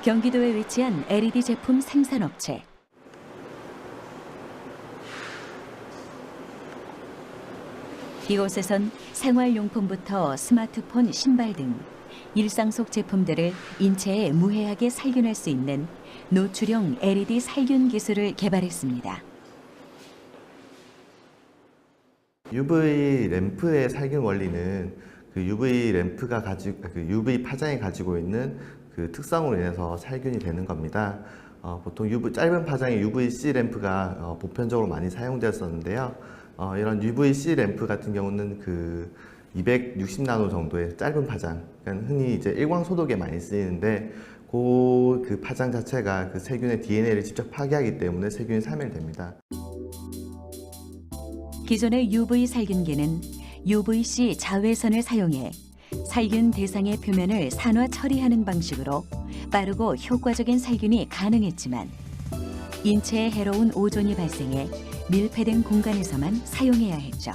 경기도에 위치한 LED 제품 생산업체. 이곳에선 생활용품부터 스마트폰, 신발 등 일상 속 제품들을 인체에 무해하게 살균할 수 있는 노출형 LED 살균 기술을 개발했습니다. UV 램프의 살균 원리는 그 UV 램프가 UV 파장이 가지고 있는 그 특성으로 인해서 살균이 되는 겁니다. 보통 짧은 파장의 UVC 램프가 보편적으로 많이 사용되었었는데요. 이런 UVC 램프 같은 경우는 그 260나노 정도의 짧은 파장, 그러니까 흔히 이제 일광 소독에 많이 쓰이는데 그 파장 자체가 그 세균의 DNA를 직접 파괴하기 때문에 세균이 사멸됩니다. 기존의 UV 살균기는 UVC 자외선을 사용해 살균 대상의 표면을 산화 처리하는 방식으로 빠르고 효과적인 살균이 가능했지만 인체에 해로운 오존이 발생해 밀폐된 공간에서만 사용해야 했죠.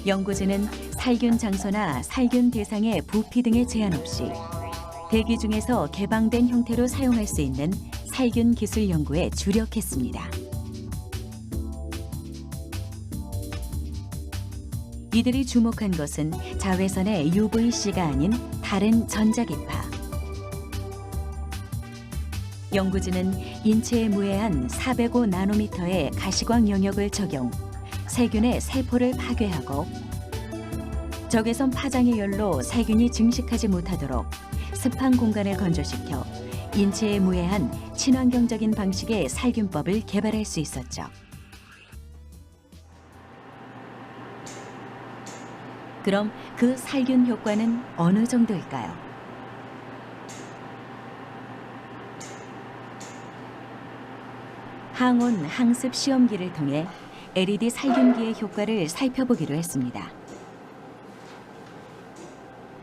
연구진은 살균 장소나 살균 대상의 부피 등의 제한 없이 대기 중에서 개방된 형태로 사용할 수 있는 살균 기술 연구에 주력했습니다. 이들이 주목한 것은 자외선의 UVC가 아닌 다른 전자기파. 연구진은 인체에 무해한 405나노미터의 가시광 영역을 적용, 세균의 세포를 파괴하고 적외선 파장의 열로 세균이 증식하지 못하도록 습한 공간을 건조시켜 인체에 무해한 친환경적인 방식의 살균법을 개발할 수 있었죠. 그럼 그 살균 효과는 어느 정도일까요? 항온 항습 시험기를 통해 LED 살균기의 효과를 살펴보기로 했습니다.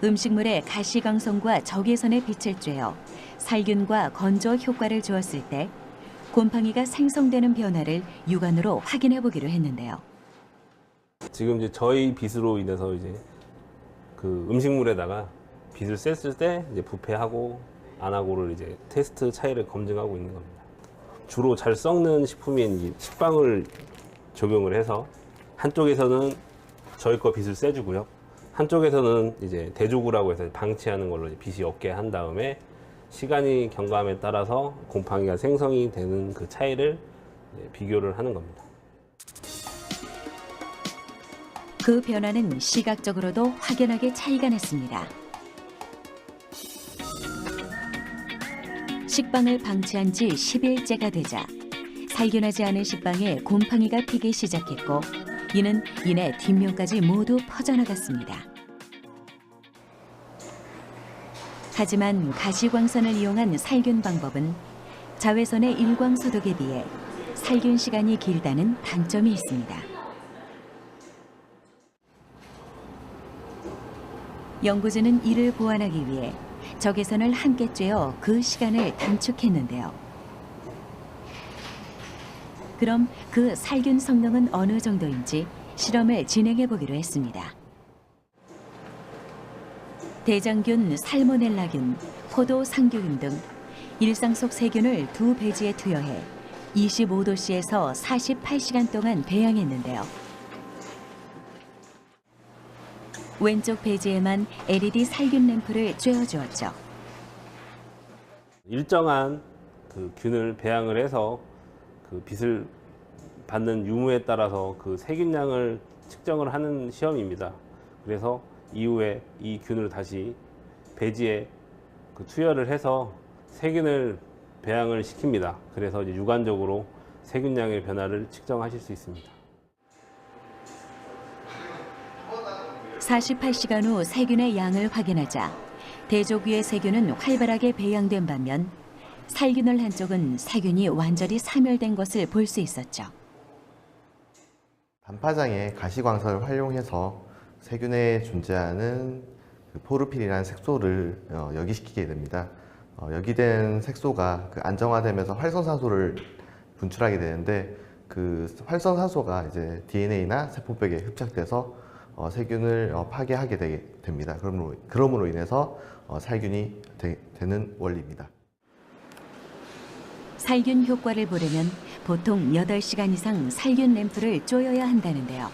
음식물에 가시광선과 적외선의 빛을 쬐어 살균과 건조 효과를 주었을 때 곰팡이가 생성되는 변화를 육안으로 확인해 보기로 했는데요. 지금 이제 저희 빛으로 인해서 이제 그 음식물에다가 빛을 쐈을 때 이제 부패하고 안 하고를 이제 테스트 차이를 검증하고 있는 겁니다. 주로 잘 썩는 식품인 식빵을 적용을 해서 한쪽에서는 저희 거 빛을 쐬주고요. 한쪽에서는 이제 대조구라고 해서 방치하는 걸로 빛이 없게 한 다음에 시간이 경과함에 따라서 곰팡이가 생성이 되는 그 차이를 비교를 하는 겁니다. 그 변화는 시각적으로도 확연하게 차이가 났습니다. 식빵을 방치한 지 10일째가 되자 살균하지 않은 식빵에 곰팡이가 피기 시작했고 이는 이내 뒷면까지 모두 퍼져나갔습니다. 하지만 가시광선을 이용한 살균 방법은 자외선의 일광 소독에 비해 살균 시간이 길다는 단점이 있습니다. 연구진은 이를 보완하기 위해 적외선을 함께 쬐어 그 시간을 단축했는데요. 그럼 그 살균 성능은 어느 정도인지 실험을 진행해 보기로 했습니다. 대장균, 살모넬라균, 포도 상균 등 일상 속 세균을 두 배지에 투여해 25도씨에서 48시간 동안 배양했는데요. 왼쪽 배지에만 LED 살균 램프를 쬐어주었죠. 일정한 그 균을 배양을 해서 그 빛을 받는 유무에 따라서 그 세균량을 측정을 하는 시험입니다. 그래서 이후에 이 균을 다시 배지에 그 투여를 해서 세균을 배양을 시킵니다. 그래서 이제 육안적으로 세균량의 변화를 측정하실 수 있습니다. 48시간 후 세균의 양을 확인하자 대족 위의 세균은 활발하게 배양된 반면 살균을 한 쪽은 세균이 완전히 사멸된 것을 볼 수 있었죠. 반파장의 가시광선을 활용해서 세균에 존재하는 그 포르필이라는 색소를 역이시키게 됩니다. 역이된 색소가 안정화되면서 활성산소를 분출하게 되는데 그 활성산소가 이제 DNA나 세포벽에 흡착돼서 세균을 파괴하게 됩니다. 그러므로 인해서 살균이 되는 원리입니다. 살균 효과를 보려면 보통 8시간 이상 살균 램프를 쪼여야 한다는데요.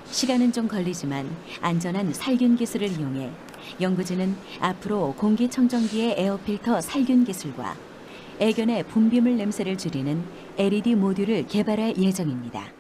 시간은 좀 걸리지만 안전한 살균 기술을 이용해 연구진은 앞으로 공기청정기의 에어필터 살균 기술과 애견의 분비물 냄새를 줄이는 LED 모듈을 개발할 예정입니다.